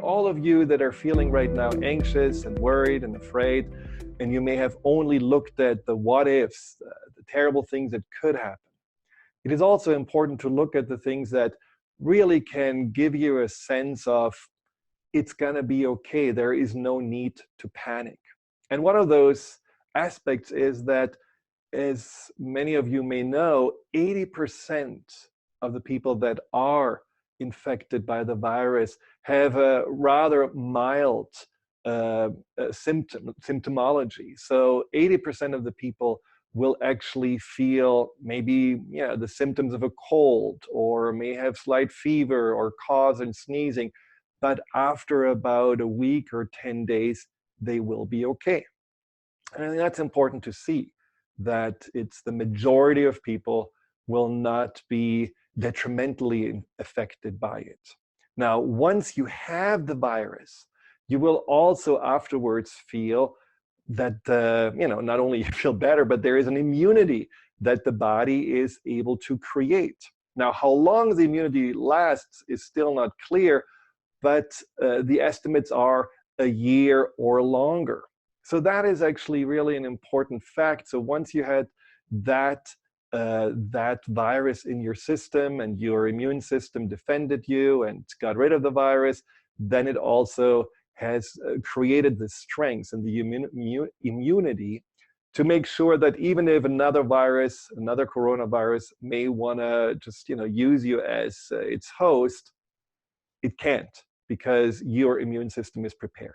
all of you that are feeling right now anxious and worried and afraid, and you may have only looked at the what ifs, the terrible things that could happen, it is also important to look at the things that really can give you a sense of it's gonna be okay. There is no need to panic. And one of those aspects is that, as many of you may know, 80% of the people that are infected by the virus have a rather mild symptomology. So 80% of the people will actually feel maybe the symptoms of a cold, or may have slight fever or cough and sneezing, but after about a week or 10 days, they will be okay. And I think that's important to see, that it's the majority of people will not be detrimentally affected by it. Now, once you have the virus, you will also afterwards feel that, not only you feel better, but there is an immunity that the body is able to create. Now, how long the immunity lasts is still not clear, but the estimates are a year or longer. So that is actually really an important fact. So once you had that virus in your system and your immune system defended you and got rid of the virus, then it also has created the strength and the immunity to make sure that even if another virus, another coronavirus may want to just use you as its host, it can't, because your immune system is prepared.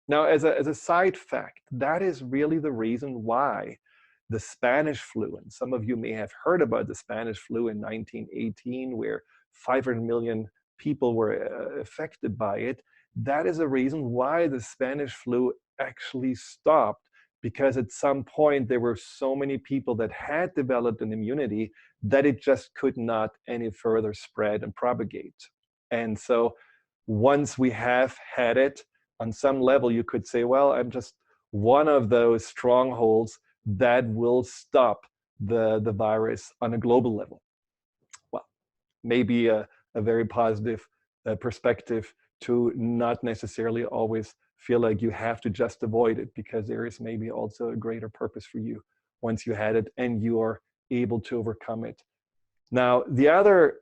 Now, as a side fact, that is really the reason why the Spanish flu, and some of you may have heard about the Spanish flu in 1918, where 500 million people were affected by it. That is a reason why the Spanish flu actually stopped, because at some point there were so many people that had developed an immunity that it just could not any further spread and propagate. And so once we have had it, on some level you could say, well, I'm just one of those strongholds that will stop the virus on a global level. Well, maybe a very positive perspective to not necessarily always feel like you have to just avoid it, because there is maybe also a greater purpose for you once you had it and you are able to overcome it. Now, the other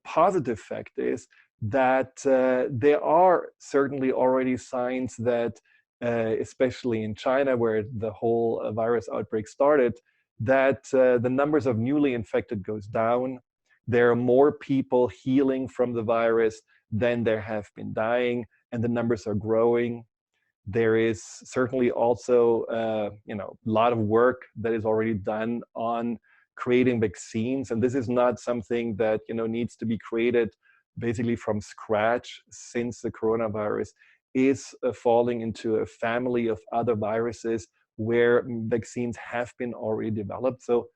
positive fact is that there are certainly already signs that, especially in China, where the whole virus outbreak started, that the numbers of newly infected goes down. There are more people healing from the virus than there have been dying, and the numbers are growing. There is certainly also a lot of work that is already done on creating vaccines, and this is not something that needs to be created basically from scratch, since the coronavirus is falling into a family of other viruses where vaccines have been already developed. So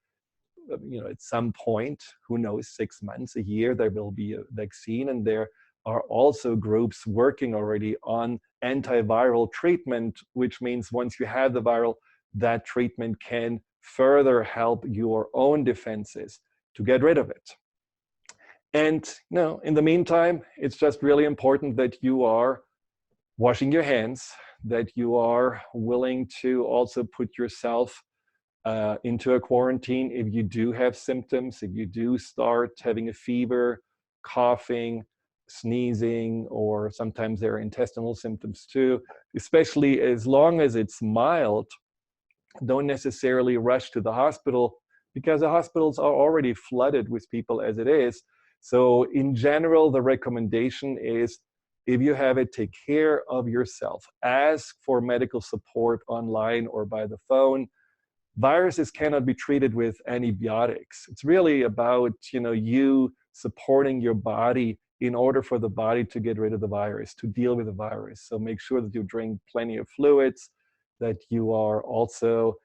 at some point, who knows, 6 months, a year, there will be a vaccine, and there are also groups working already on antiviral treatment, which means once you have the viral, that treatment can further help your own defenses to get rid of it. And in the meantime, it's just really important that you are washing your hands, that you are willing to also put yourself into a quarantine if you do have symptoms, if you do start having a fever, coughing, sneezing, or sometimes there are intestinal symptoms too. Especially as long as it's mild, don't necessarily rush to the hospital, because the hospitals are already flooded with people as it is. So in general, the recommendation is, if you have it, take care of yourself. Ask for medical support online or by the phone. Viruses cannot be treated with antibiotics. It's really about you supporting your body in order for the body to get rid of the virus, to deal with the virus. So make sure that you drink plenty of fluids, that you are also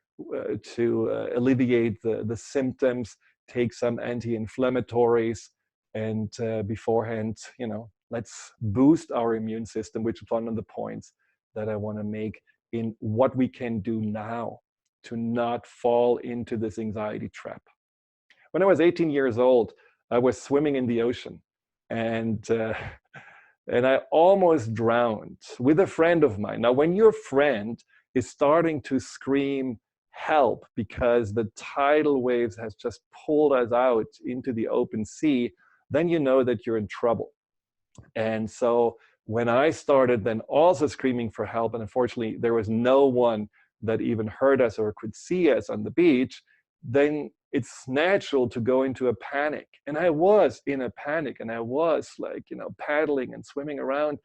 to alleviate the symptoms, take some anti-inflammatories, and beforehand, let's boost our immune system, which is one of the points that I want to make in what we can do now to not fall into this anxiety trap. When I was 18 years old, I was swimming in the ocean, and and I almost drowned with a friend of mine. Now, when your friend is starting to scream help because the tidal waves has just pulled us out into the open sea, then you know that you're in trouble. And so when I started then also screaming for help, and unfortunately there was no one that even heard us or could see us on the beach, then it's natural to go into a panic. And I was in a panic, and I was like, paddling and swimming around,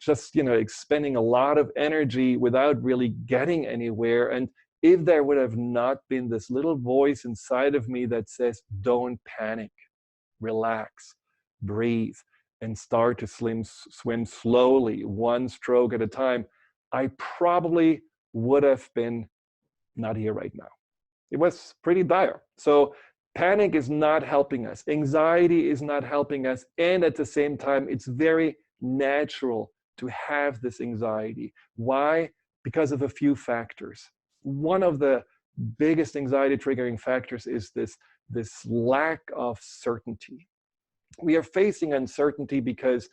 just, expending a lot of energy without really getting anywhere. And if there would have not been this little voice inside of me that says, don't panic, relax, breathe, and start to swim slowly, one stroke at a time, I probably would have been not here right now. It was pretty dire. So panic is not helping us. Anxiety is not helping us. And at the same time, it's very natural to have this anxiety. Why? Because of a few factors. One of the biggest anxiety triggering factors is this lack of certainty. We are facing uncertainty because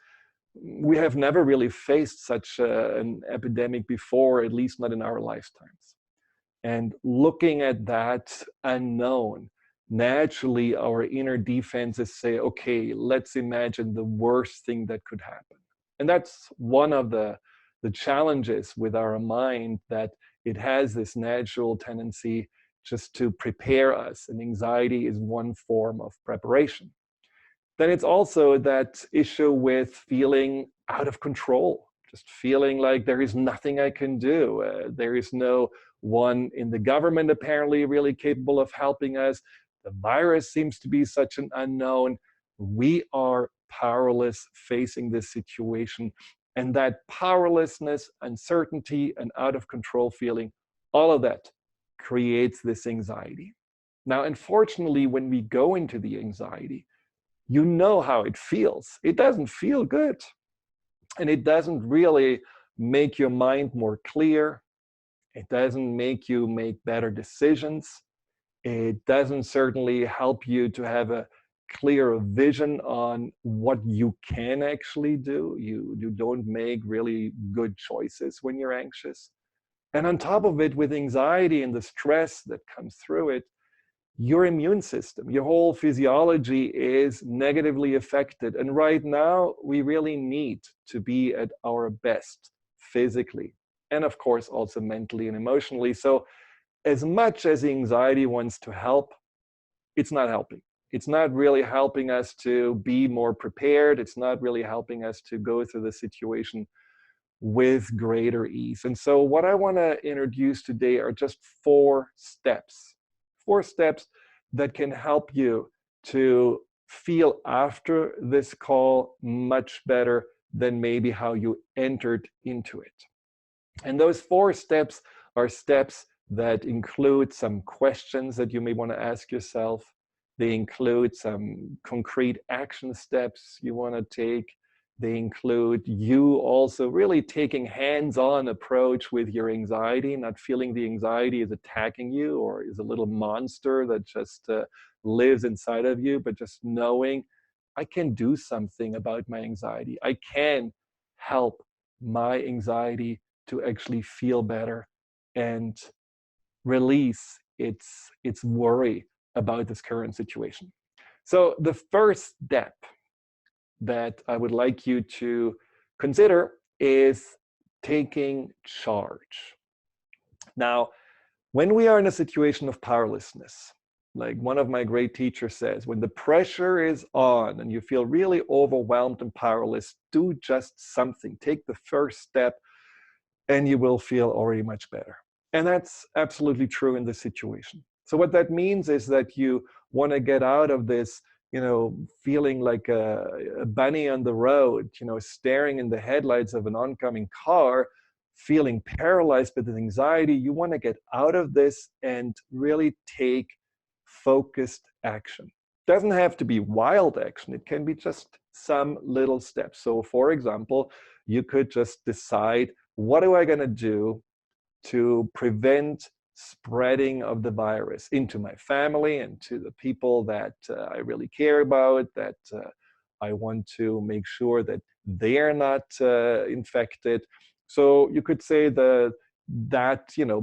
we have never really faced such an epidemic before, at least not in our lifetimes. And looking at that unknown, naturally our inner defenses say, okay, let's imagine the worst thing that could happen. And that's one of the challenges with our mind, that it has this natural tendency just to prepare us. And anxiety is one form of preparation. Then it's also that issue with feeling out of control, just feeling like there is nothing I can do. There is no one in the government apparently really capable of helping us. The virus seems to be such an unknown. We are powerless facing this situation. And that powerlessness, uncertainty, and out of control feeling, all of that creates this anxiety. Now, unfortunately, when we go into the anxiety, you know how it feels. It doesn't feel good. And it doesn't really make your mind more clear. It doesn't make you make better decisions. It doesn't certainly help you to have a clearer vision on what you can actually do. You don't make really good choices when you're anxious. And on top of it, with anxiety and the stress that comes through it, your immune system, your whole physiology is negatively affected. And right now, we really need to be at our best physically, and of course, also mentally and emotionally. So as much as anxiety wants to help, it's not helping. It's not really helping us to be more prepared. It's not really helping us to go through the situation with greater ease. And so what I want to introduce today are just 4 steps. 4 steps that can help you to feel after this call much better than maybe how you entered into it. And those 4 steps are steps that include some questions that you may want to ask yourself. They include some concrete action steps you want to take. They include you also really taking hands-on approach with your anxiety, not feeling the anxiety is attacking you or is a little monster that just lives inside of you, but just knowing I can do something about my anxiety. I can help my anxiety to actually feel better and release its worry about this current situation. So the first step that I would like you to consider is taking charge. Now, when we are in a situation of powerlessness, like one of my great teachers says, when the pressure is on and you feel really overwhelmed and powerless, do just something. Take the first step and you will feel already much better. And that's absolutely true in this situation. So what that means is that you want to get out of this, feeling like a bunny on the road, staring in the headlights of an oncoming car, feeling paralyzed with anxiety. You want to get out of this and really take focused action. It doesn't have to be wild action. It can be just some little steps. So for example, you could just decide, what am I going to do to prevent spreading of the virus into my family and to the people that I really care about, that I want to make sure that they are not infected. So you could say that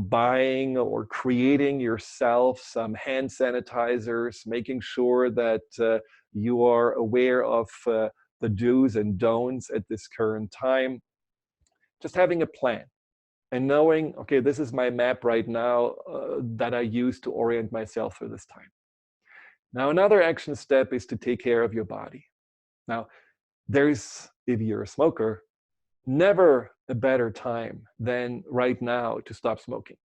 buying or creating yourself some hand sanitizers, making sure that you are aware of the do's and don'ts at this current time, just having a plan and knowing, okay, this is my map right now that I use to orient myself through this time. Now, another action step is to take care of your body. Now, there's, if you're a smoker, never a better time than right now to stop smoking.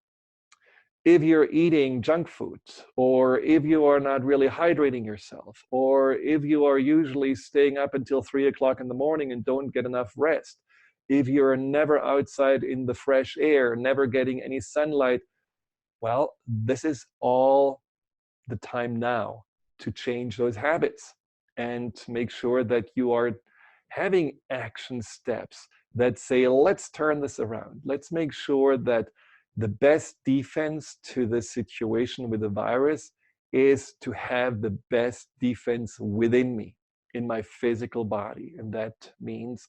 If you're eating junk food, or if you are not really hydrating yourself, or if you are usually staying up until 3 o'clock in the morning and don't get enough rest, if you're never outside in the fresh air, never getting any sunlight, well, this is all the time now to change those habits and make sure that you are having action steps that say, let's turn this around. Let's make sure that the best defense to this situation with the virus is to have the best defense within me, in my physical body. And that means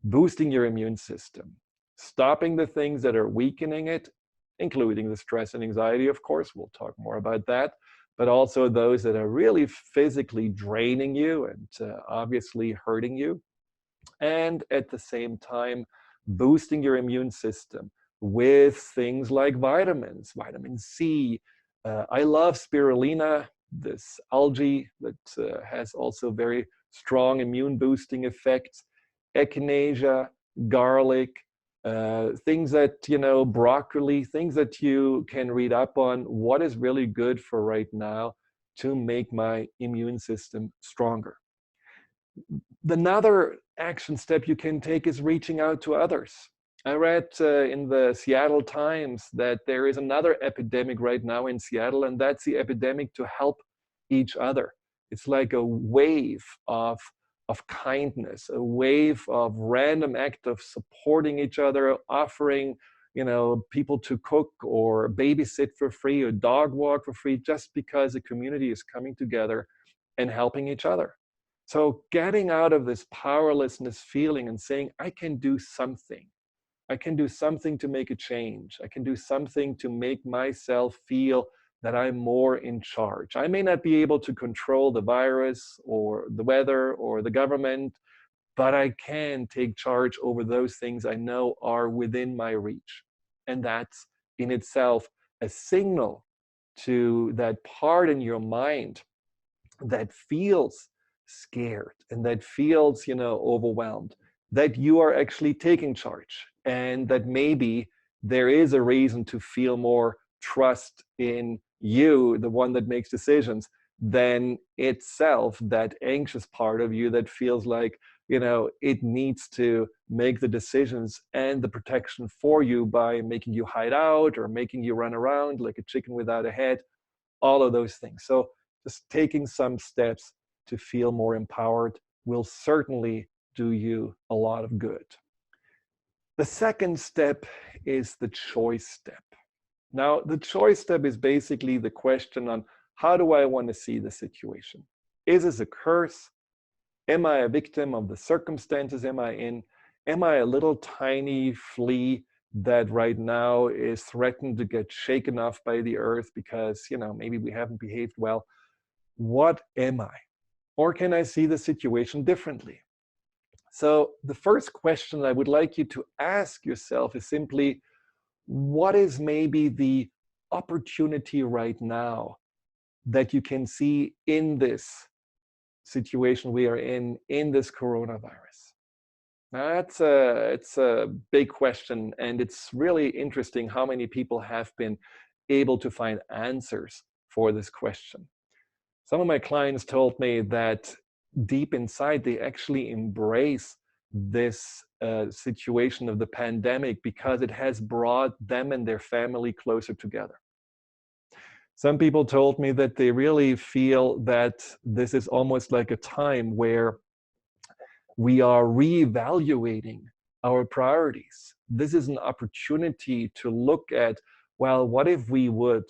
boosting your immune system, stopping the things that are weakening it, including the stress and anxiety, of course. We'll talk more about that. But also those that are really physically draining you and obviously hurting you. And at the same time, boosting your immune system with things like vitamins, vitamin C. I love spirulina, this algae that has also very strong immune boosting effects. Echinacea, garlic, things that, broccoli, things that you can read up on what is really good for right now to make my immune system stronger. Another action step you can take is reaching out to others. I read in the Seattle Times that there is another epidemic right now in Seattle, and that's the epidemic to help each other. It's like a wave of kindness, a wave of random act of supporting each other, offering people to cook or babysit for free or dog walk for free, just because the community is coming together and helping each other. So getting out of this powerlessness feeling and saying, I can do something. I can do something to make a change. I can do something to make myself feel that I'm more in charge. I may not be able to control the virus or the weather or the government, but I can take charge over those things I know are within my reach. And that's in itself a signal to that part in your mind that feels scared and that feels, overwhelmed, that you are actually taking charge, and that maybe there is a reason to feel more trust in you, the one that makes decisions, than itself, that anxious part of you that feels like, it needs to make the decisions and the protection for you by making you hide out or making you run around like a chicken without a head, all of those things. So just taking some steps to feel more empowered will certainly do you a lot of good. The second step is the choice step. Now, the choice step is basically the question on, how do I want to see the situation? Is this a curse? Am I a victim of the circumstances am I in? Am I a little tiny flea that right now is threatened to get shaken off by the earth because, maybe we haven't behaved well? What am I? Or can I see the situation differently? So the first question I would like you to ask yourself is simply, what is maybe the opportunity right now that you can see in this situation we are in this coronavirus? Now, it's a big question, and it's really interesting how many people have been able to find answers for this question. Some of my clients told me that deep inside, they actually embrace this situation of the pandemic because it has brought them and their family closer together. Some people told me that they really feel that this is almost like a time where we are reevaluating our priorities. This is an opportunity to look at, well, what if we would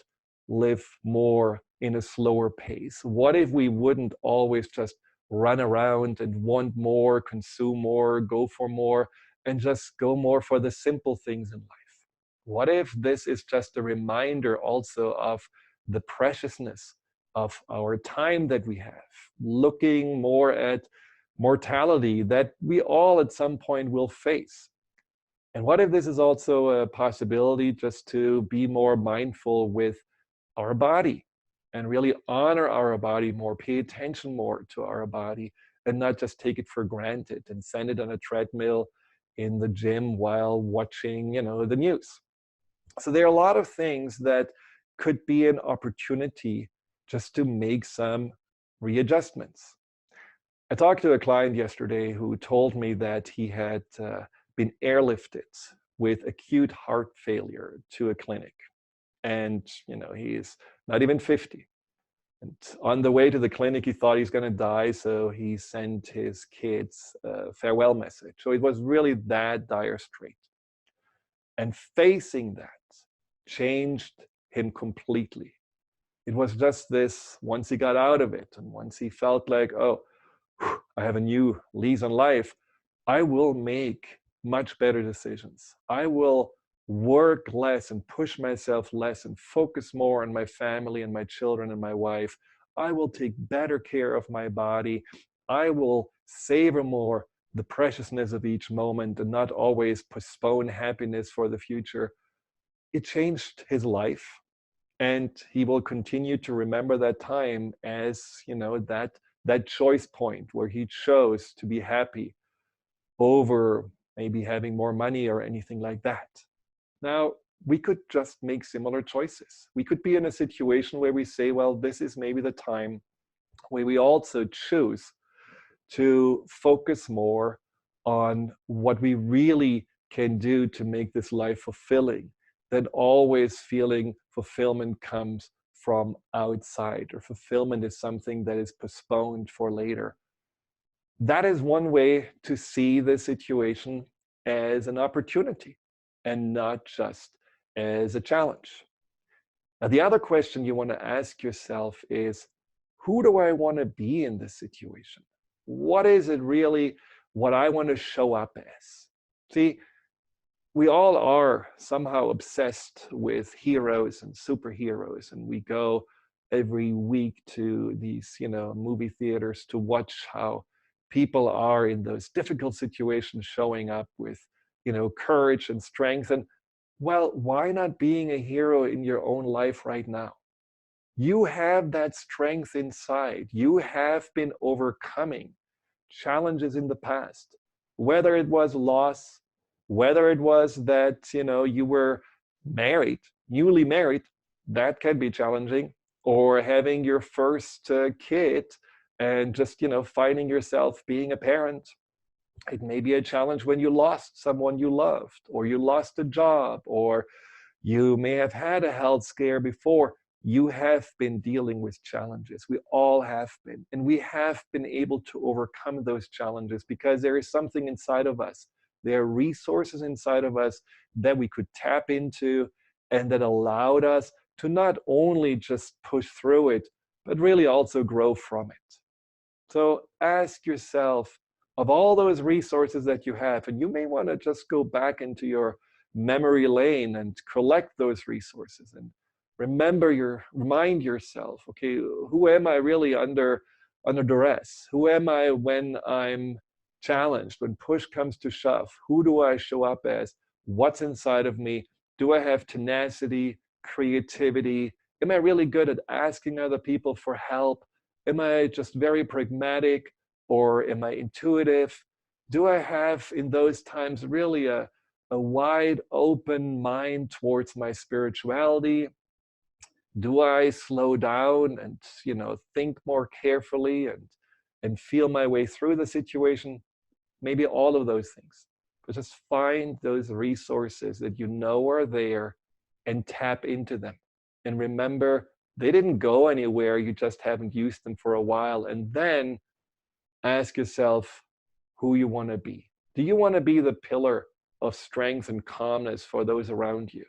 live more in a slower pace? What if we wouldn't always just run around and want more, consume more, go for more, and just go more for the simple things in life? What if this is just a reminder also of the preciousness of our time that we have, looking more at mortality that we all at some point will face? And what if this is also a possibility just to be more mindful with our body and really honor our body more, pay attention more to our body, and not just take it for granted and send it on a treadmill in the gym while watching, the news? So there are a lot of things that could be an opportunity just to make some readjustments. I talked to a client yesterday who told me that he had been airlifted with acute heart failure to a clinic. And, he's not even 50. And on the way to the clinic, he thought he's going to die. So he sent his kids a farewell message. So it was really that dire strait. And facing that changed him completely. It was just this, once he got out of it and once he felt like, oh, I have a new lease on life, I will make much better decisions. I will work less and push myself less and focus more on my family and my children and my wife. I will take better care of my body. I will savor more the preciousness of each moment and not always postpone happiness for the future. It changed his life, and he will continue to remember that time as, that choice point where he chose to be happy over maybe having more money or anything like that. Now, we could just make similar choices. We could be in a situation where we say, well, this is maybe the time where we also choose to focus more on what we really can do to make this life fulfilling, than always feeling fulfillment comes from outside, or fulfillment is something that is postponed for later. That is one way to see the situation as an opportunity and not just as a challenge. Now, the other question you want to ask yourself is, who do I want to be in this situation? What is it really what I want to show up as? See, we all are somehow obsessed with heroes and superheroes, and we go every week to these, movie theaters to watch how people are in those difficult situations showing up with, courage and strength. And well, why not being a hero in your own life right now? You have that strength inside. You have been overcoming challenges in the past, whether it was loss, whether it was that, you were married, newly married, that can be challenging, or having your first kid and just, finding yourself being a parent. It may be a challenge when you lost someone you loved, or you lost a job, or you may have had a health scare before. You have been dealing with challenges. We all have been. And we have been able to overcome those challenges because there is something inside of us. There are resources inside of us that we could tap into and that allowed us to not only just push through it, but really also grow from it. So ask yourself, of all those resources that you have, and you may want to just go back into your memory lane and collect those resources and remind yourself, okay, who am I really under duress? Who am I when I'm challenged, when push comes to shove? Who do I show up as? What's inside of me? Do I have tenacity, creativity? Am I really good at asking other people for help? Am I just very pragmatic, or am I intuitive? Do I have in those times really a wide open mind towards my spirituality? Do I slow down and, think more carefully and feel my way through the situation? Maybe all of those things. But just find those resources that you know are there and tap into them. And remember, they didn't go anywhere. You just haven't used them for a while. And then ask yourself who you want to be. Do you want to be the pillar of strength and calmness for those around you?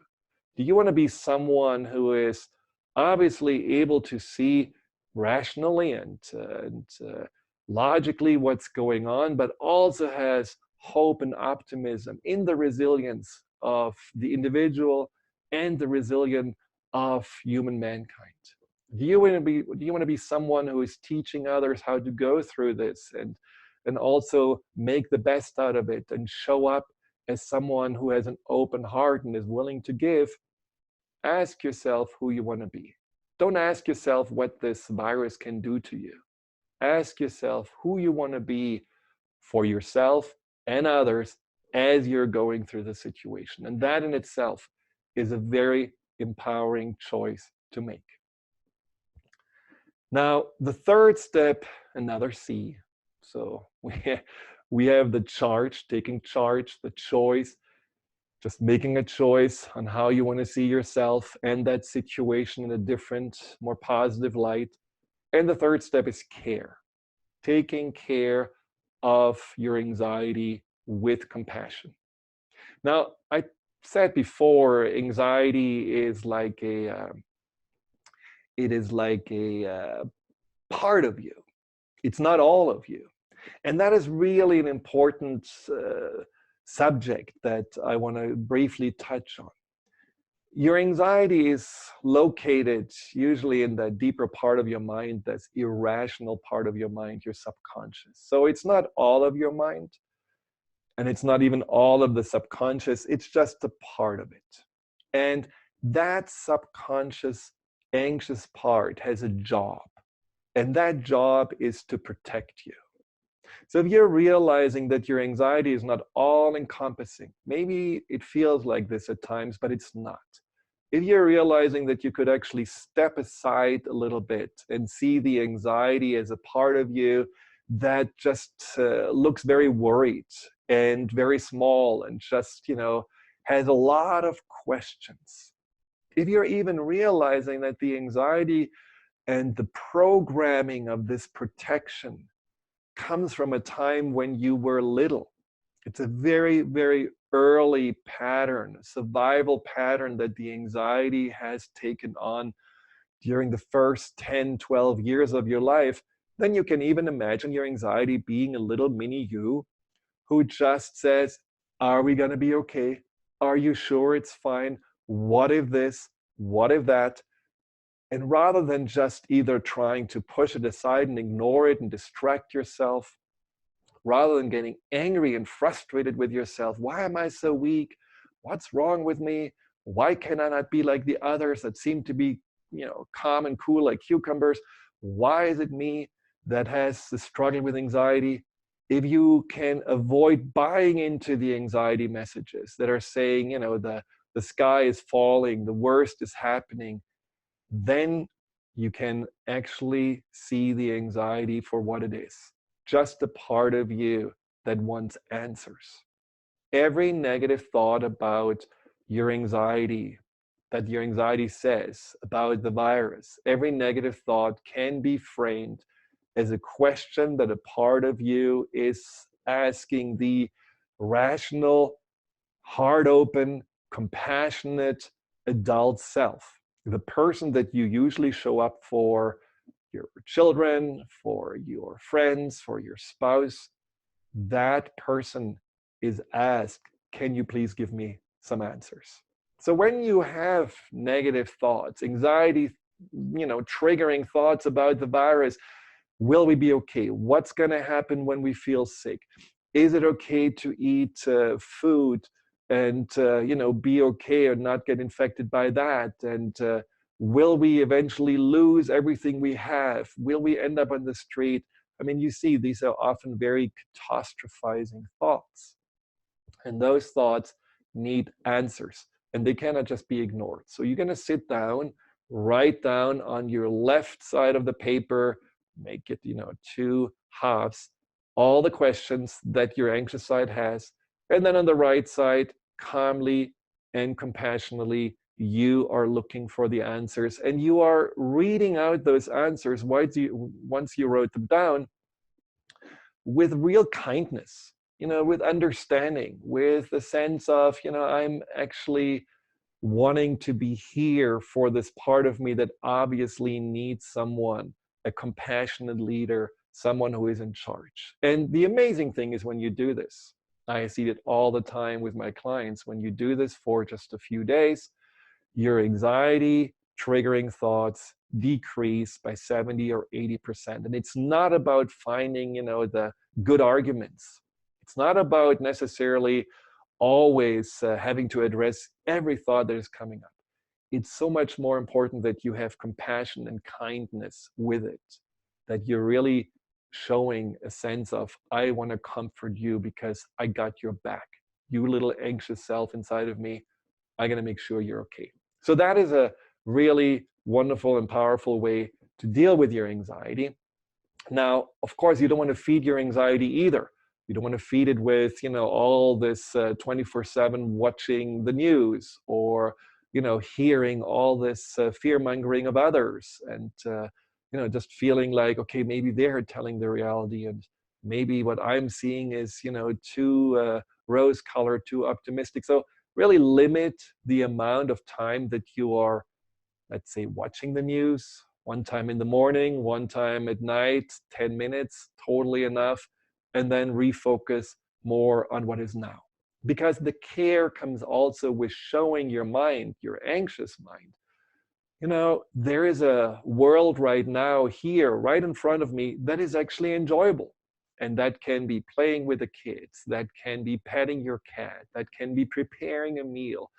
Do you want to be someone who is obviously able to see rationally and logically what's going on, but also has hope and optimism in the resilience of the individual and the resilience of human mankind. Do you want to be someone who is teaching others how to go through this and also make the best out of it and show up as someone who has an open heart and is willing to give? Ask yourself who you want to be. Don't ask yourself what this virus can do to you. Ask yourself who you want to be for yourself and others as you're going through the situation. And that in itself is a very empowering choice to make. Now, the third step, another C. So we have the charge, taking charge, the choice, just making a choice on how you want to see yourself and that situation in a different, more positive light. And the third step is care, taking care of your anxiety with compassion. Now, I said before, anxiety is like a part of you. It's not all of you. And that is really an important subject that I want to briefly touch on. Your anxiety is located usually in the deeper part of your mind, that's irrational part of your mind, your subconscious. So it's not all of your mind, and it's not even all of the subconscious, it's just a part of it. And that subconscious anxious part has a job, and that job is to protect you. So if you're realizing that your anxiety is not all encompassing, maybe it feels like this at times, but it's not. If you're realizing that you could actually step aside a little bit and see the anxiety as a part of you that just looks very worried and very small and just, has a lot of questions. If you're even realizing that the anxiety and the programming of this protection comes from a time when you were little. It's a very, very early pattern, survival pattern that the anxiety has taken on during the first 10, 12 years of your life. Then you can even imagine your anxiety being a little mini you who just says, are we going to be okay? Are you sure it's fine? What if this? What if that? And rather than just either trying to push it aside and ignore it and distract yourself, rather than getting angry and frustrated with yourself, why am I so weak? What's wrong with me? Why can I not be like the others that seem to be, calm and cool like cucumbers? Why is it me that has the struggle with anxiety? If you can avoid buying into the anxiety messages that are saying, the sky is falling, the worst is happening, then you can actually see the anxiety for what it is. Just a part of you that wants answers. Every negative thought about your anxiety, that your anxiety says about the virus, every negative thought can be framed as a question that a part of you is asking the rational, heart open, compassionate adult self, the person that you usually show up for your children, for your friends, for your spouse. That person is asked, can you please give me some answers? So when you have negative thoughts, anxiety, triggering thoughts about the virus, will we be okay? What's going to happen when we feel sick? Is it okay to eat food and be okay or not get infected by that? And will we eventually lose everything we have? Will we end up on the street? I mean, you see, these are often very catastrophizing thoughts. And those thoughts need answers, and they cannot just be ignored. So you're going to sit down, write down on your left side of the paper, make it, 2 halves, all the questions that your anxious side has. And then on the right side, calmly and compassionately, you are looking for the answers, and you are reading out those answers once you wrote them down with real kindness, with understanding, with a sense of, I'm actually wanting to be here for this part of me that obviously needs someone, a compassionate leader, someone who is in charge. And the amazing thing is when you do this, I see it all the time with my clients, when you do this for just a few days, your anxiety triggering thoughts decrease by 70 or 80%. And it's not about finding, the good arguments. It's not about necessarily always having to address every thought that is coming up. It's so much more important that you have compassion and kindness with it, that you're really showing a sense of, I want to comfort you because I got your back. You little anxious self inside of me, I'm going to make sure you're okay. So that is a really wonderful and powerful way to deal with your anxiety. Now, of course, you don't want to feed your anxiety either. You don't want to feed it with, all this 24/7 watching the news, or, hearing all this fear-mongering of others, and, just feeling like, okay, maybe they're telling the reality, and maybe what I'm seeing is, too rose-colored, too optimistic. So really limit the amount of time that you are, let's say, watching the news. One time in the morning, one time at night, 10 minutes, totally enough. And then refocus more on what is now. Because the care comes also with showing your mind, your anxious mind, there is a world right now here, right in front of me, that is actually enjoyable. And that can be playing with the kids, that can be petting your cat, that can be preparing a meal,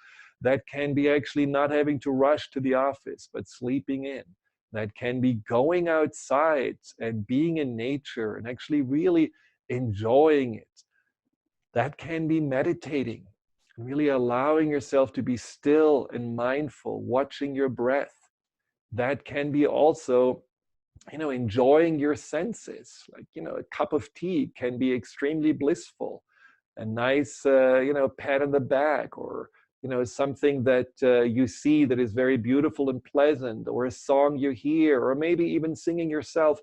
that can be actually not having to rush to the office, but sleeping in. That can be going outside and being in nature and actually really enjoying it. That can be meditating, really allowing yourself to be still and mindful, watching your breath. That can be also, enjoying your senses. Like, a cup of tea can be extremely blissful. A nice, pat on the back, or, something that you see that is very beautiful and pleasant, or a song you hear, or maybe even singing yourself.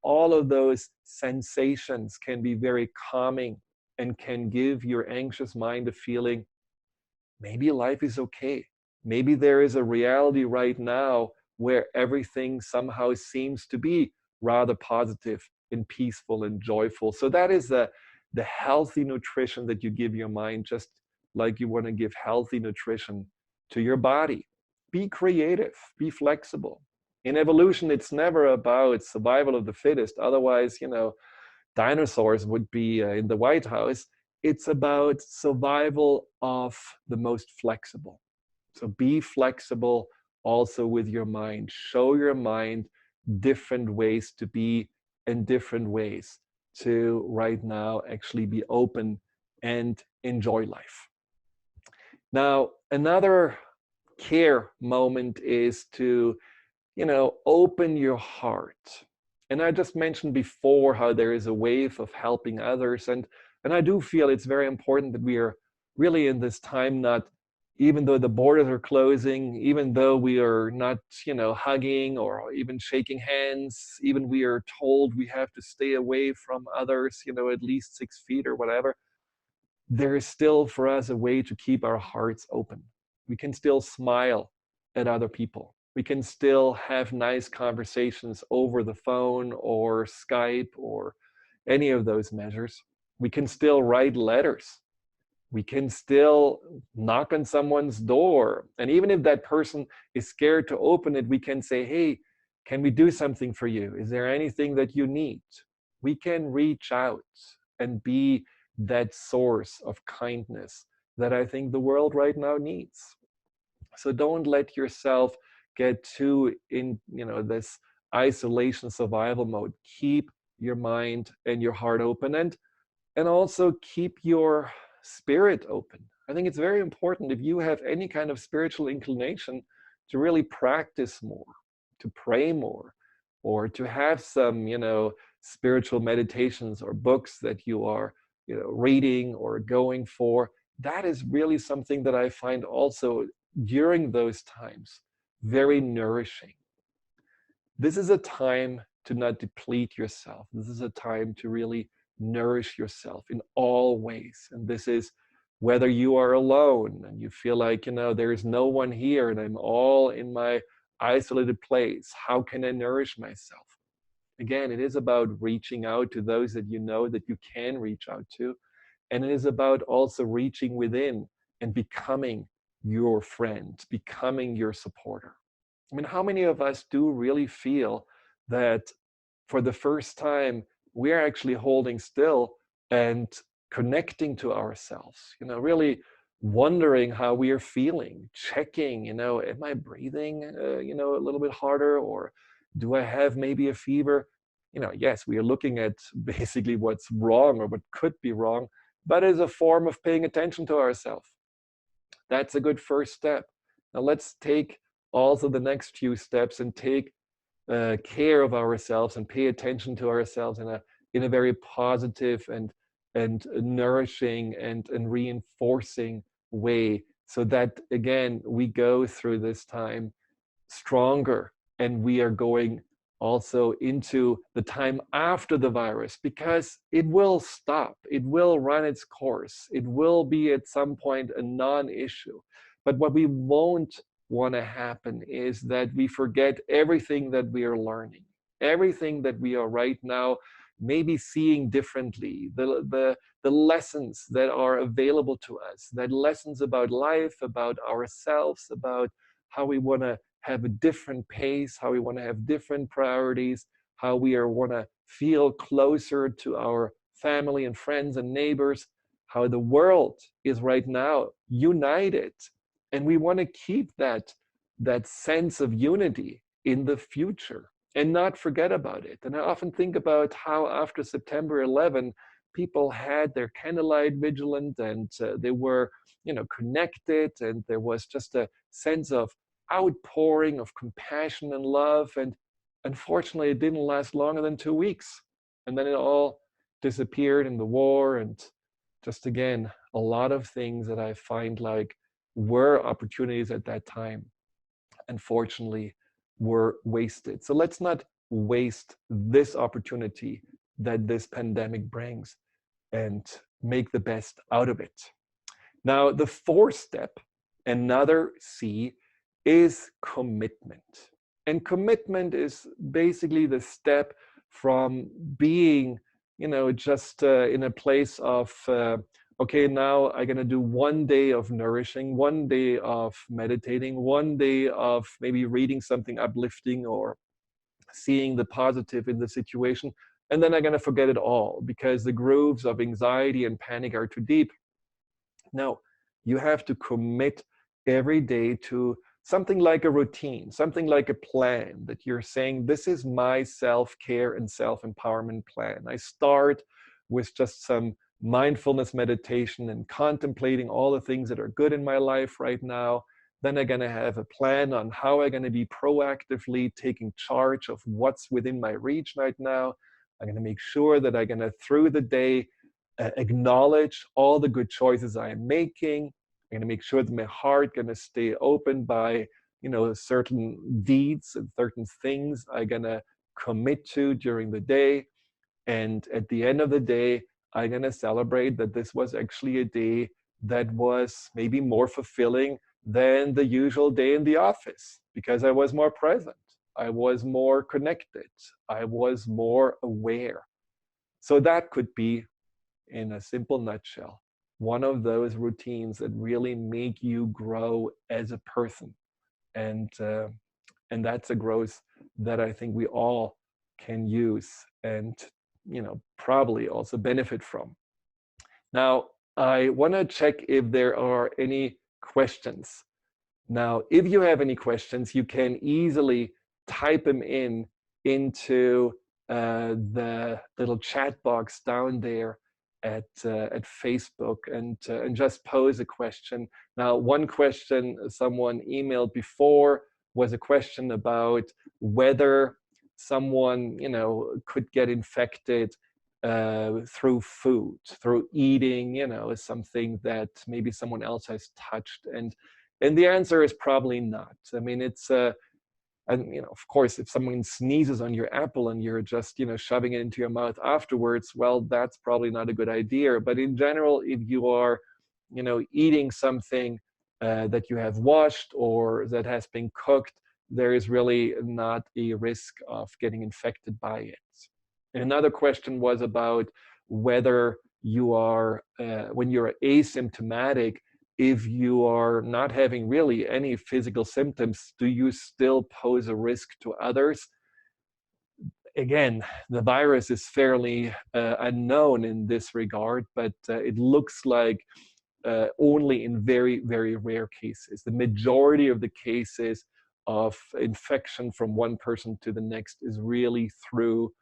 All of those sensations can be very calming and can give your anxious mind a feeling, maybe life is okay. Maybe there is a reality right now where everything somehow seems to be rather positive and peaceful and joyful. So that is the healthy nutrition that you give your mind, just like you want to give healthy nutrition to your body. Be creative, be flexible. In evolution, it's never about survival of the fittest. Otherwise, dinosaurs would be in the White House. It's about survival of the most flexible. So be flexible also with your mind. Show your mind different ways to be and different ways to right now actually be open and enjoy life. Now, another care moment is to, open your heart. And I just mentioned before how there is a wave of helping others. And I do feel it's very important that we are really in this time, not, even though the borders are closing, even though we are not, hugging or even shaking hands, even we are told we have to stay away from others, at least 6 feet or whatever, there is still for us a way to keep our hearts open. We can still smile at other people. We can still have nice conversations over the phone or Skype or any of those measures. We can still write letters. We can still knock on someone's door. And even if that person is scared to open it, we can say, hey, can we do something for you? Is there anything that you need? We can reach out and be that source of kindness that I think the world right now needs. So don't let yourself get too in, this isolation survival mode. Keep your mind and your heart open, and also keep your spirit open. I think it's very important, if you have any kind of spiritual inclination, to really practice more, to pray more, or to have some, spiritual meditations or books that you are, reading or going for. That is really something that I find also during those times very nourishing. This is a time to not deplete yourself. This is a time to really nourish yourself in all ways. And this is whether you are alone and you feel like, there is no one here and I'm all in my isolated place. How can I nourish myself? Again, it is about reaching out to those that you know that you can reach out to. And it is about also reaching within and becoming your friend, becoming your supporter. I mean, how many of us do really feel that for the first time, we're actually holding still and connecting to ourselves, really wondering how we are feeling, checking, am I breathing, a little bit harder, or do I have maybe a fever? Yes, we are looking at basically what's wrong or what could be wrong, but as a form of paying attention to ourselves. That's a good first step. Now let's take also the next few steps and take care of ourselves and pay attention to ourselves in a very positive and nourishing and reinforcing way, so that again we go through this time stronger, and we are going also into the time after the virus, because it will stop, it will run its course, it will be at some point a non-issue. But what we won't want to happen is that we forget everything that we are learning, everything that we are right now maybe seeing differently, the lessons that are available to us, that lessons about life, about ourselves, about how we want to have a different pace, how we want to have different priorities, how we want to feel closer to our family and friends and neighbors, how the world is right now united. And we want to keep that sense of unity in the future and not forget about it. And I often think about how after September 11, people had their candlelight vigilant, and they were, connected, and there was just a sense of outpouring of compassion and love. And unfortunately, it didn't last longer than 2 weeks. And then it all disappeared in the war. And just again, a lot of things that I find like were opportunities at that time, unfortunately, were wasted. So let's not waste this opportunity that this pandemic brings, and make the best out of it. Now, the fourth step, another C, is commitment. And commitment is basically the step from being, just in a place of, okay, now I'm going to do 1 day of nourishing, 1 day of meditating, 1 day of maybe reading something uplifting or seeing the positive in the situation. And then I'm going to forget it all because the grooves of anxiety and panic are too deep. No, you have to commit every day to something like a routine, something like a plan that you're saying, this is my self-care and self-empowerment plan. I start with just some mindfulness meditation and contemplating all the things that are good in my life right now. Then I'm going to have a plan on how I'm going to be proactively taking charge of what's within my reach right now. I'm going to make sure that I'm going to, through the day, acknowledge all the good choices I am making. I'm going to make sure that my heart going to stay open by, certain deeds and certain things I'm going to commit to during the day. And at the end of the day, I'm going to celebrate that this was actually a day that was maybe more fulfilling than the usual day in the office, because I was more present, I was more connected, I was more aware. So that could be, in a simple nutshell, one of those routines that really make you grow as a person. And that's a growth that I think we all can use and, probably also benefit from. Now, I want to check if there are any questions. Now, if you have any questions, you can easily type them into the little chat box down there at Facebook, and just pose a question. Now, one question someone emailed before was a question about whether someone, could get infected through food, through eating, something that maybe someone else has touched. And the answer is probably not. I mean, it's and of course, if someone sneezes on your apple and you're just shoving it into your mouth afterwards, well, that's probably not a good idea. But in general, if you are eating something that you have washed or that has been cooked, there is really not a risk of getting infected by it. And another question was about whether you are, when you're asymptomatic, if you are not having really any physical symptoms, do you still pose a risk to others? Again, the virus is fairly unknown in this regard, but it looks like only in very, very rare cases. The majority of the cases of infection from one person to the next is really through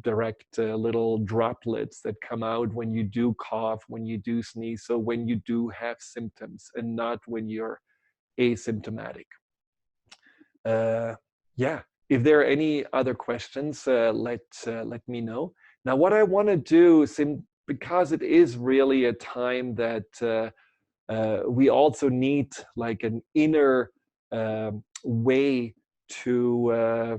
direct little droplets that come out when you do cough, when you do sneeze, so when you do have symptoms, and not when you're asymptomatic. Yeah, if there are any other questions, let me know. Now, what I want to do, because it is really a time that we also need like an inner way to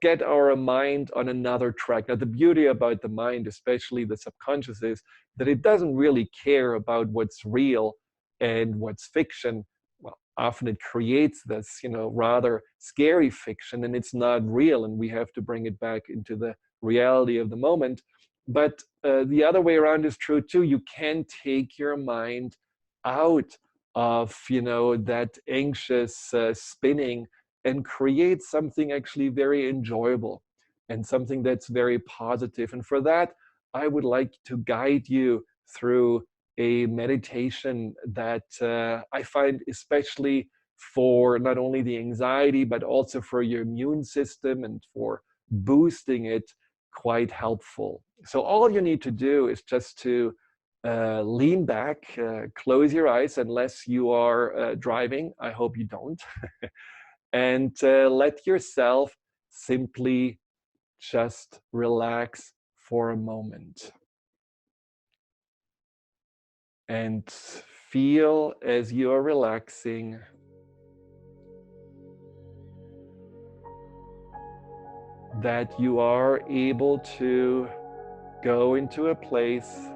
get our mind on another track. Now, the beauty about the mind, especially the subconscious, is that it doesn't really care about what's real and what's fiction. Well, often it creates this, rather scary fiction, and it's not real, and we have to bring it back into the reality of the moment. But the other way around is true too. You can take your mind out of that anxious spinning and create something actually very enjoyable and something that's very positive. And for that, I would like to guide you through a meditation that I find especially for not only the anxiety, but also for your immune system and for boosting it, quite helpful. So all you need to do is just to lean back, close your eyes unless you are driving. I hope you don't. And let yourself simply just relax for a moment. And feel as you are relaxing that you are able to go into a place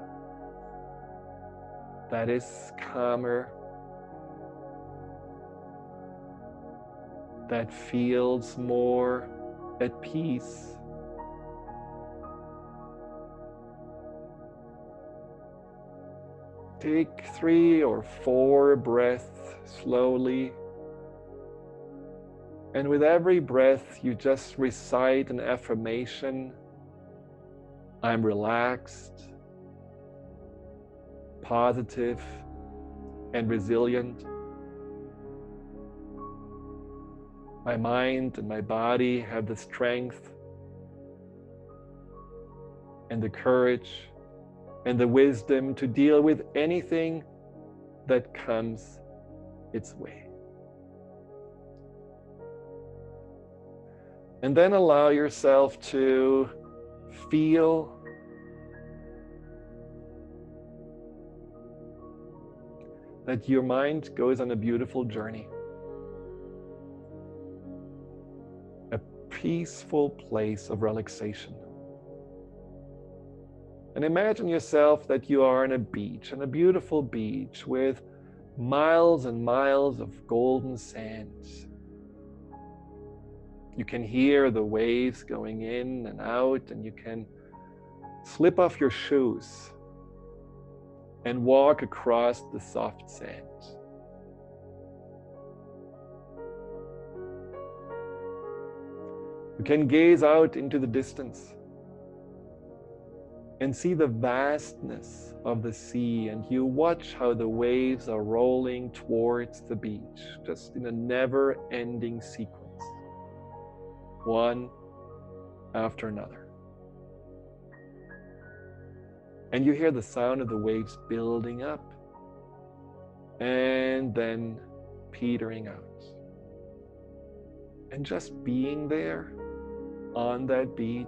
that is calmer, that feels more at peace. Take 3 or 4 breaths slowly. And with every breath, you just recite an affirmation. I'm relaxed, positive, and resilient. My mind and my body have the strength and the courage and the wisdom to deal with anything that comes its way. And then allow yourself to feel that your mind goes on a beautiful journey. A peaceful place of relaxation. And imagine yourself that you are on a beach, on a beautiful beach with miles and miles of golden sand. You can hear the waves going in and out, and you can slip off your shoes and walk across the soft sand. You can gaze out into the distance and see the vastness of the sea, and you watch how the waves are rolling towards the beach, just in a never-ending sequence, one after another. And you hear the sound of the waves building up and then petering out. And just being there on that beach,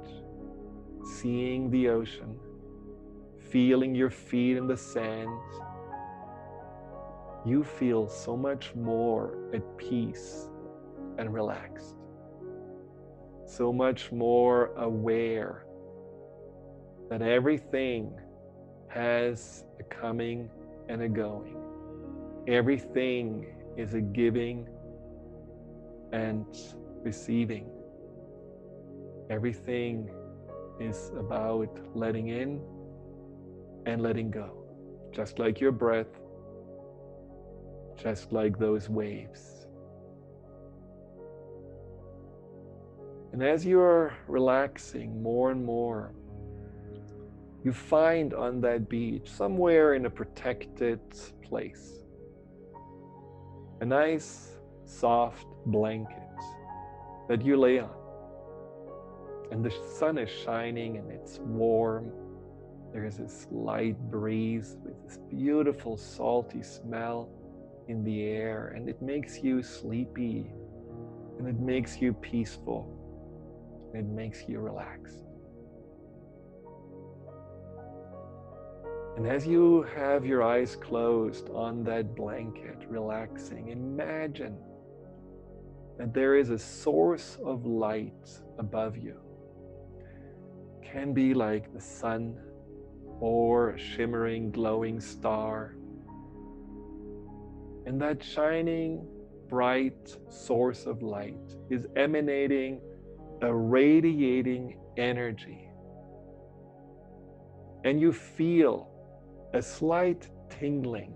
seeing the ocean, feeling your feet in the sand, you feel so much more at peace and relaxed, so much more aware that everything has a coming and a going. Everything is a giving and receiving. Everything is about letting in and letting go, just like your breath, just like those waves. And as you're relaxing more and more, you find on that beach, somewhere in a protected place, a nice soft blanket that you lay on. And the sun is shining and it's warm. There's this light breeze with this beautiful salty smell in the air, and it makes you sleepy, and it makes you peaceful, and it makes you relaxed. And as you have your eyes closed on that blanket, relaxing, imagine that there is a source of light above you. It can be like the sun or a shimmering, glowing star. And that shining, bright source of light is emanating a radiating energy. And you feel a slight tingling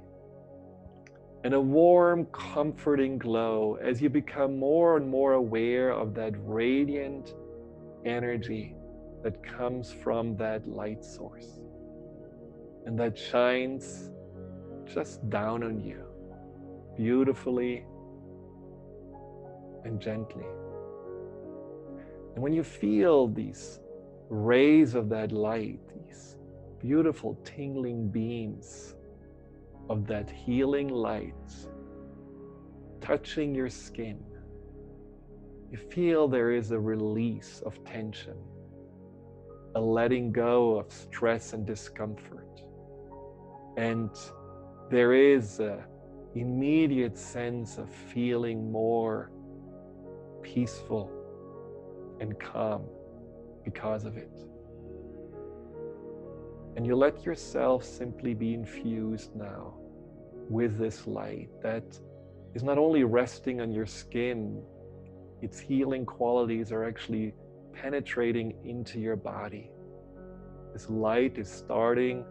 and a warm, comforting glow as you become more and more aware of that radiant energy that comes from that light source and that shines just down on you, beautifully and gently. And when you feel these rays of that light, these beautiful tingling beams of that healing light touching your skin, you feel there is a release of tension, a letting go of stress and discomfort. And there is an immediate sense of feeling more peaceful and calm because of it. And you let yourself simply be infused now with this light that is not only resting on your skin, its healing qualities are actually penetrating into your body. This light is starting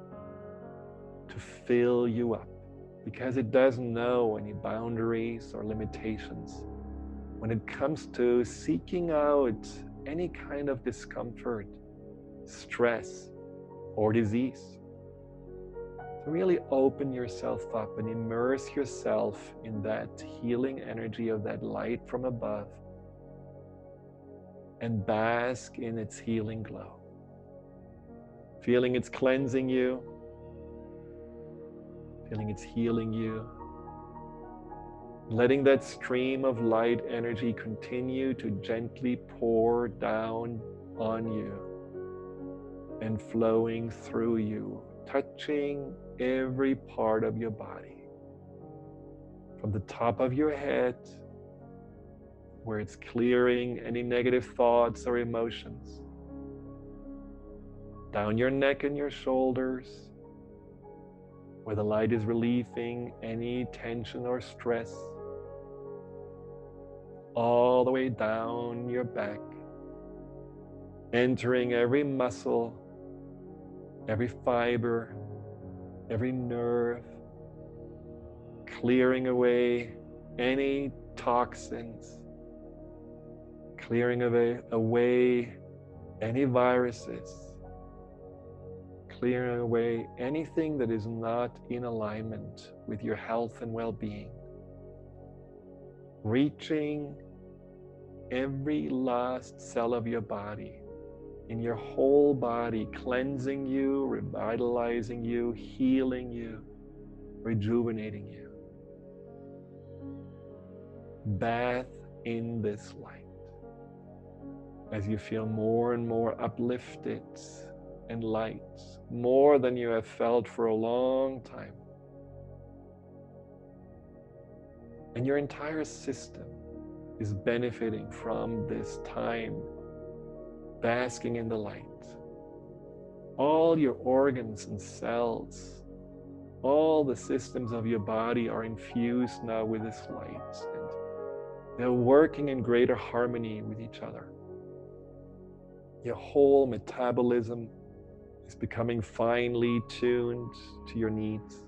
to fill you up because it doesn't know any boundaries or limitations when it comes to seeking out any kind of discomfort, stress, or disease. So really open yourself up and immerse yourself in that healing energy of that light from above and bask in its healing glow. Feeling it's cleansing you, feeling it's healing you, letting that stream of light energy continue to gently pour down on you and flowing through you, touching every part of your body. From the top of your head, where it's clearing any negative thoughts or emotions, down your neck and your shoulders, where the light is relieving any tension or stress, all the way down your back, entering every muscle, every fiber, every nerve, clearing away any toxins, clearing away any viruses, clearing away anything that is not in alignment with your health and well-being, reaching every last cell of your body, in your whole body, cleansing you, revitalizing you, healing you, rejuvenating you. Bathe in this light as you feel more and more uplifted and light, more than you have felt for a long time. And your entire system is benefiting from this time basking in the light. All your organs and cells, all the systems of your body are infused now with this light. And They're working in greater harmony with each other. Your whole metabolism is becoming finely tuned to your needs.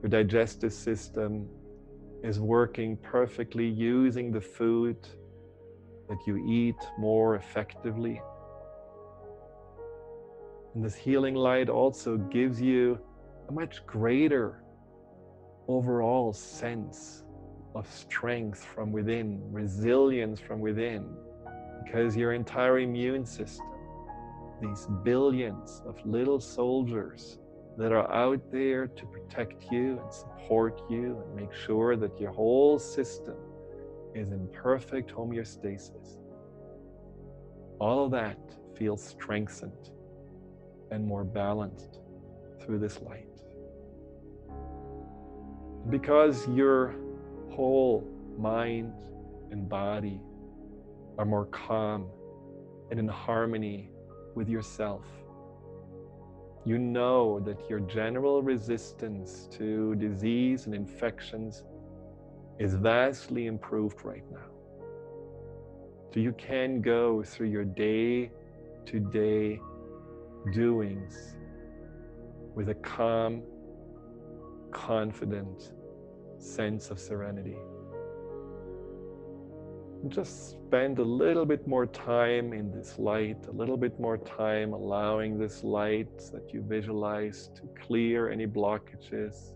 Your digestive system is working perfectly, using the food that you eat more effectively. And this healing light also gives you a much greater overall sense of strength from within, resilience from within, because your entire immune system, these billions of little soldiers that are out there to protect you and support you and make sure that your whole system is in perfect homeostasis. All of that feels strengthened and more balanced through this light. Because your whole mind and body are more calm and in harmony with yourself, you know that your general resistance to disease and infections is vastly improved right now. So you can go through your day-to-day doings with a calm, confident sense of serenity. And just spend a little bit more time in this light, a little bit more time allowing this light that you visualize to clear any blockages,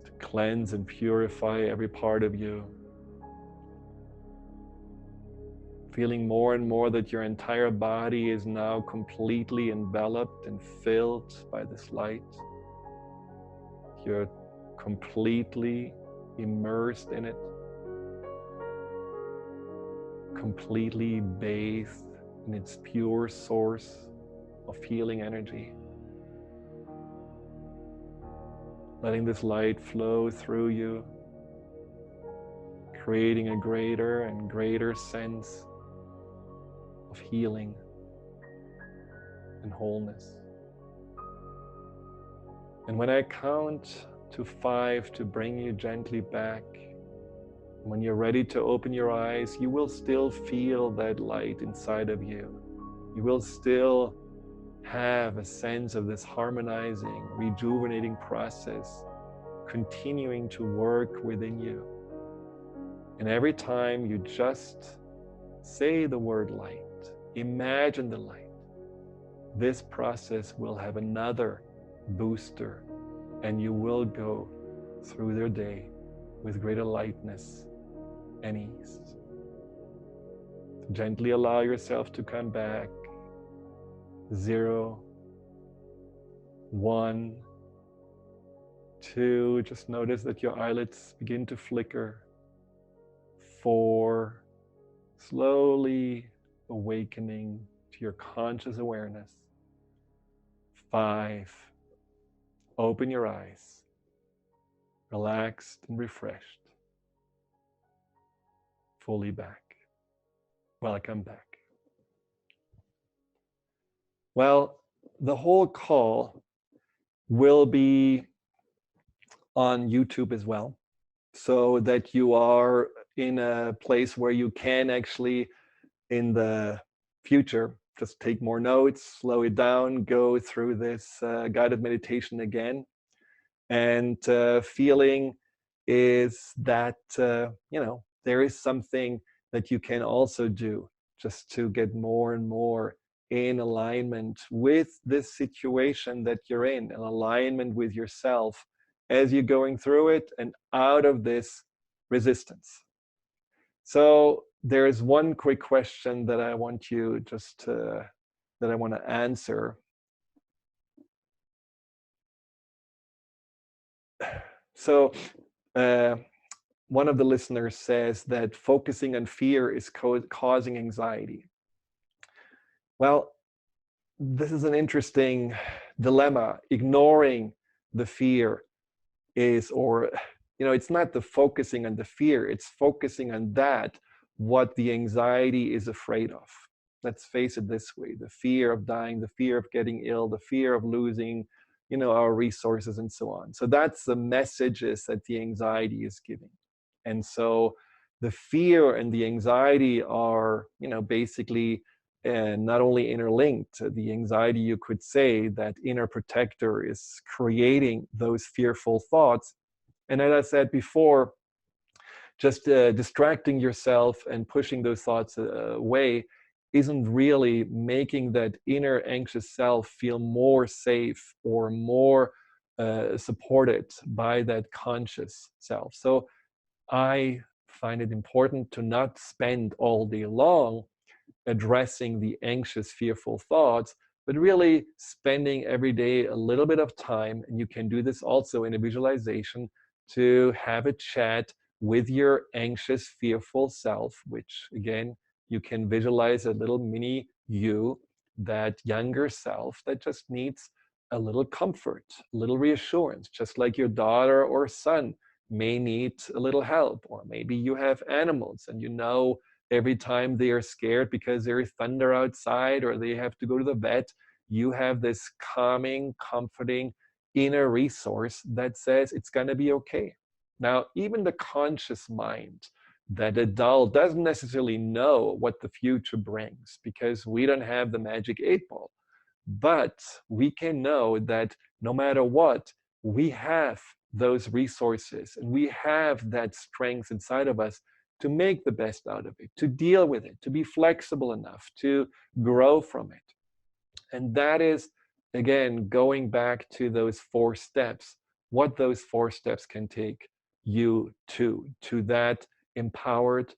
to cleanse and purify every part of you. Feeling more and more that your entire body is now completely enveloped and filled by this light. You're completely immersed in it, completely bathed in its pure source of healing energy. Letting this light flow through you, creating a greater and greater sense of healing and wholeness. And when I count to 5 to bring you gently back, when you're ready to open your eyes, you will still feel that light inside of you. You will still have a sense of this harmonizing, rejuvenating process continuing to work within you. And every time you just say the word light, imagine the light, this process will have another booster, and you will go through their day with greater lightness and ease. So gently allow yourself to come back. 0, 1, 2, just notice that your eyelids begin to flicker. 4, slowly awakening to your conscious awareness. 5, open your eyes, relaxed and refreshed, fully back. Welcome back. Well, the whole call will be on YouTube as well, so that you are in a place where you can actually, in the future, just take more notes, slow it down, go through this guided meditation again. And feeling is that, there is something that you can also do just to get more and more in alignment with this situation that you're in alignment with yourself as you're going through it and out of this resistance. So there's one quick question that I want you that I want to answer. So one of the listeners says that focusing on fear is causing anxiety. Well, this is an interesting dilemma. Ignoring the fear is, it's not the focusing on the fear, it's focusing on that, what the anxiety is afraid of. Let's face it this way: the fear of dying, the fear of getting ill, the fear of losing, our resources and so on. So that's the messages that the anxiety is giving. And so the fear and the anxiety are, basically not only interlinked. The anxiety, you could say, that inner protector is creating those fearful thoughts. And as I said before, just distracting yourself and pushing those thoughts away isn't really making that inner anxious self feel more safe or more supported by that conscious self. So I find it important to not spend all day long addressing the anxious, fearful thoughts, but really spending every day a little bit of time. And you can do this also in a visualization, to have a chat with your anxious, fearful self, which again, you can visualize a little mini you, that younger self that just needs a little comfort, a little reassurance, just like your daughter or son may need a little help. Or maybe you have animals and every time they are scared because there is thunder outside or they have to go to the vet, you have this calming, comforting inner resource that says it's going to be okay. Now, even the conscious mind, that adult doesn't necessarily know what the future brings because we don't have the magic 8 ball. But we can know that no matter what, we have those resources and we have that strength inside of us to make the best out of it, to deal with it, to be flexible enough, to grow from it. And that is, again, going back to those 4 steps, what those 4 steps can take you to that empowered,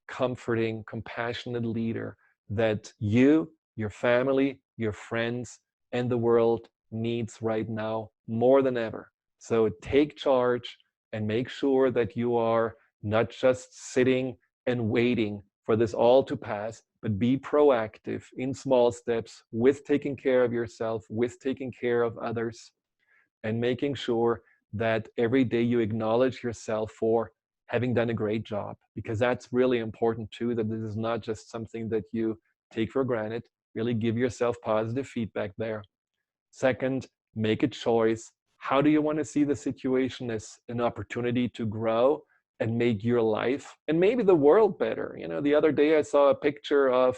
comforting, compassionate leader that you, your family, your friends, and the world needs right now more than ever. So take charge and make sure that you are not just sitting and waiting for this all to pass, but be proactive in small steps with taking care of yourself, with taking care of others, and making sure that every day you acknowledge yourself for having done a great job, because that's really important too, that this is not just something that you take for granted. Really give yourself positive feedback there. Second, make a choice. How do you want to see the situation as an opportunity to grow and make your life and maybe the world better? The other day I saw a picture of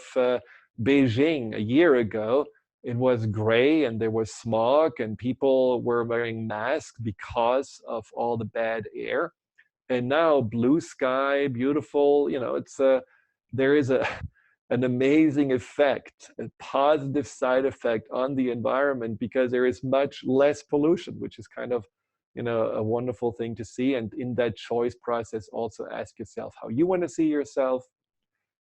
Beijing a year ago. It was gray and there was smog and people were wearing masks because of all the bad air. And now blue sky, beautiful, there is an amazing effect, a positive side effect on the environment because there is much less pollution, which is kind of, a wonderful thing to see. And in that choice process, also ask yourself how you want to see yourself,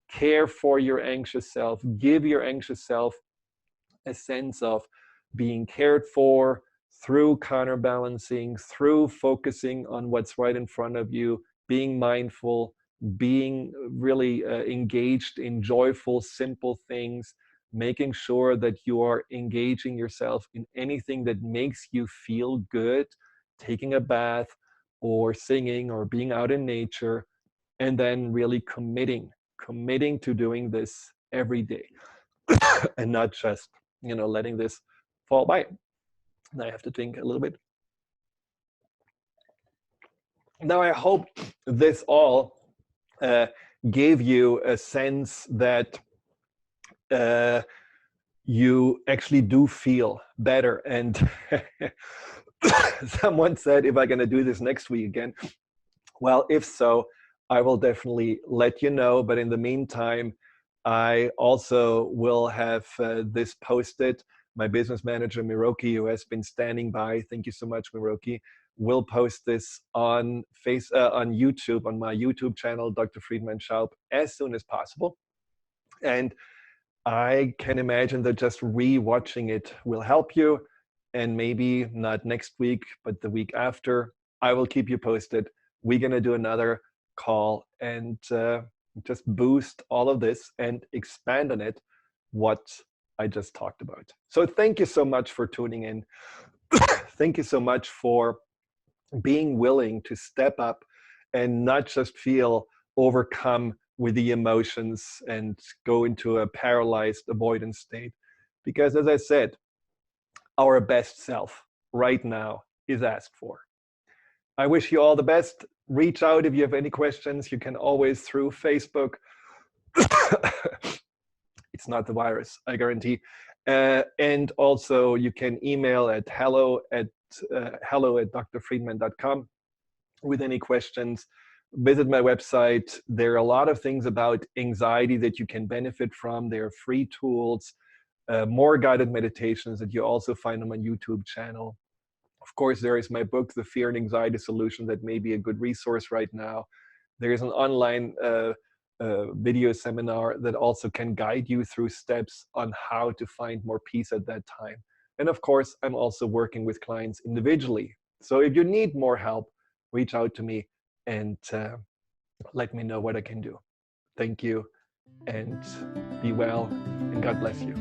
care for your anxious self, give your anxious self a sense of being cared for through counterbalancing, through focusing on what's right in front of you, being mindful, being really engaged in joyful, simple things, making sure that you are engaging yourself in anything that makes you feel good, taking a bath or singing or being out in nature, and then really committing to doing this every day and not just letting this fall by. And I have to drink a little bit. Now, I hope this all gave you a sense that you actually do feel better. And someone said, if I'm going to do this next week again, well, if so, I will definitely let you know. But in the meantime, I also will have this posted. My business manager, Miroki, who has been standing by, thank you so much, Miroki, will post this on YouTube, on my YouTube channel, Dr. Friedemann Schaub, as soon as possible. And I can imagine that just re-watching it will help you. And maybe not next week, but the week after, I will keep you posted. We're going to do another call and just boost all of this and expand on it, what I just talked about. So thank you so much for tuning in. Thank you so much for being willing to step up and not just feel overcome with the emotions and go into a paralyzed avoidance state. Because as I said, our best self right now is asked for. I wish you all the best. reach out if you have any questions. You can always through Facebook. It's not the virus, I guarantee. And also you can email at hello@drfriedman.com with any questions. Visit my website. There are a lot of things about anxiety that you can benefit from. There are free tools, more guided meditations that you also find on my YouTube channel. Of course, there is my book, The Fear and Anxiety Solution, that may be a good resource right now. There is an online video seminar that also can guide you through steps on how to find more peace at that time. And of course, I'm also working with clients individually. So if you need more help, reach out to me and let me know what I can do. Thank you, and be well, and God bless you.